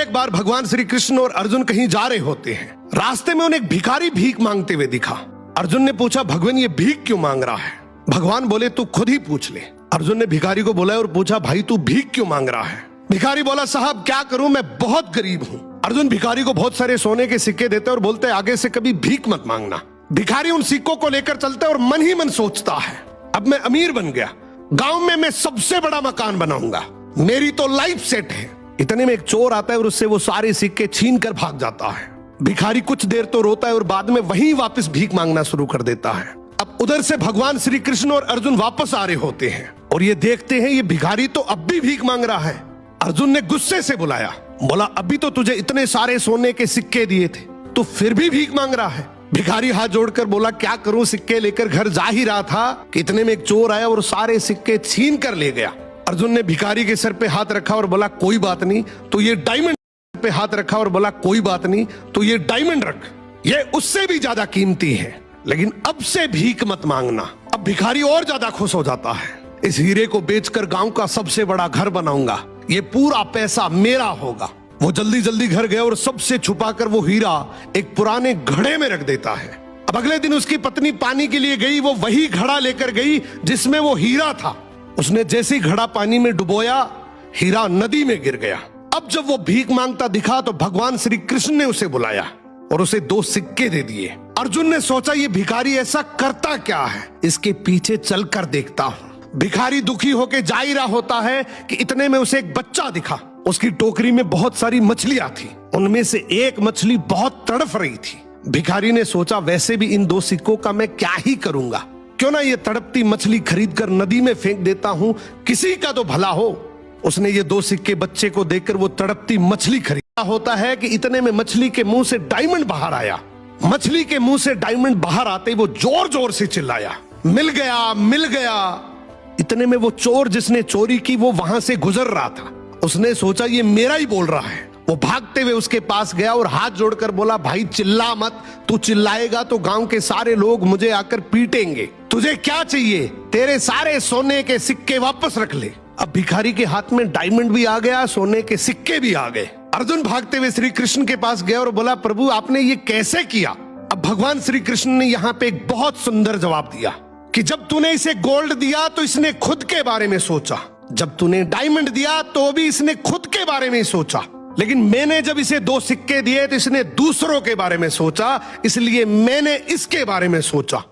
एक बार भगवान श्री कृष्ण और अर्जुन कहीं जा रहे होते हैं। रास्ते में उन्हें एक भिखारी भीख मांगते हुए दिखा। अर्जुन ने पूछा, भगवान ये भीख क्यों मांग रहा है? भगवान बोले, तू खुद ही पूछ ले। अर्जुन ने भिखारी को बोला और पूछा, भाई तू भीख क्यों मांग रहा है? भिखारी बोला, साहब क्या करूं, मैं बहुत गरीब हूं। अर्जुन भिखारी को बहुत सारे सोने के सिक्के देते और बोलते, आगे से कभी भीख मत मांगना। भिखारी उन सिक्कों को लेकर चलता है और मन ही मन सोचता है, अब मैं अमीर बन गया, गांव में मैं सबसे बड़ा मकान बनाऊंगा, मेरी तो लाइफ सेट है। इतने में एक चोर आता है और उससे वो सारे सिक्के छीन कर भाग जाता है। भिखारी कुछ देर तो रोता है और बाद में वहीं वापस भीख मांगना शुरू कर देता है। अब उधर से भगवान श्री कृष्ण और अर्जुन वापस आ रहे होते हैं और ये देखते हैं ये भिखारी तो अब भी भीख मांग रहा है। अर्जुन ने गुस्से से बुलाया, बोला, अभी तो तुझे इतने सारे सोने के सिक्के दिए थे, तू फिर भी भीख मांग रहा है। भिखारी हाथ जोड़कर बोला, क्या करूं, सिक्के लेकर घर जा ही रहा था कि इतने में एक चोर आया और सारे सिक्के छीन कर ले गया। अर्जुन ने भिखारी के सर पे हाथ रखा और बोला, कोई बात नहीं, तो ये डायमंड पे हाथ रखा और बोला, कोई बात नहीं, तो ये डायमंड रख, ये उससे भी ज्यादा कीमती है, लेकिन अब से भीख मत मांगना। अब भिखारी और ज्यादा खुश हो जाता है, इस हीरे को बेचकर गांव का सबसे बड़ा घर बनाऊंगा, ये पूरा पैसा मेरा होगा। वो जल्दी जल्दी घर गया और सबसे छुपाकर वो हीरा एक पुराने घड़े में रख देता है। अब अगले दिन उसकी पत्नी पानी के लिए गई, वो वही घड़ा लेकर गई जिसमें वो हीरा था। उसने जैसे ही घड़ा पानी में डुबोया, हीरा नदी में गिर गया। अब जब वो भीख मांगता दिखा तो भगवान श्री कृष्ण ने उसे बुलाया और उसे 2 सिक्के दे दिए। अर्जुन ने सोचा, ये भिखारी ऐसा करता क्या है, इसके पीछे चलकर देखता हूं। भिखारी दुखी होकर जा ही रहा होता है कि इतने में उसे एक बच्चा दिखा। उसकी टोकरी में बहुत सारी मछलियां थी, उनमें से एक मछली बहुत तड़फ रही थी। भिखारी ने सोचा, वैसे भी इन 2 सिक्कों का मैं क्या ही करूंगा, क्यों ना ये तड़पती मछली खरीदकर नदी में फेंक देता हूं, किसी का तो भला हो। उसने ये 2 सिक्के बच्चे को देकर वो तड़पती मछली खरीदा। होता है कि इतने में मछली के मुंह से डायमंड बाहर आया। मछली के मुंह से डायमंड बाहर आते ही वो जोर जोर से चिल्लाया, मिल गया, मिल गया। इतने में वो चोर जिसने चोरी की वो वहां से गुजर रहा था। उसने सोचा, ये मेरा ही बोल रहा है। वो भागते हुए उसके पास गया और हाथ जोड़कर बोला, भाई चिल्ला मत, तू चिल्लाएगा तो गांव के सारे लोग मुझे आकर पीटेंगे। तुझे क्या चाहिए? तेरे सारे सोने के सिक्के वापस रख ले। अब भिखारी के हाथ में डायमंड भी आ गया, सोने के सिक्के भी आ गए। अर्जुन भागते हुए श्री कृष्ण के पास गया और बोला, प्रभु आपने ये कैसे किया? अब भगवान श्री कृष्ण ने यहाँ पे एक बहुत सुंदर जवाब दिया कि जब तूने इसे गोल्ड दिया तो इसने खुद के बारे में सोचा, जब तूने डायमंड दिया तो भी इसने खुद के बारे में सोचा, लेकिन मैंने जब इसे 2 सिक्के दिए तो इसने दूसरों के बारे में सोचा, इसलिए मैंने इसके बारे में सोचा।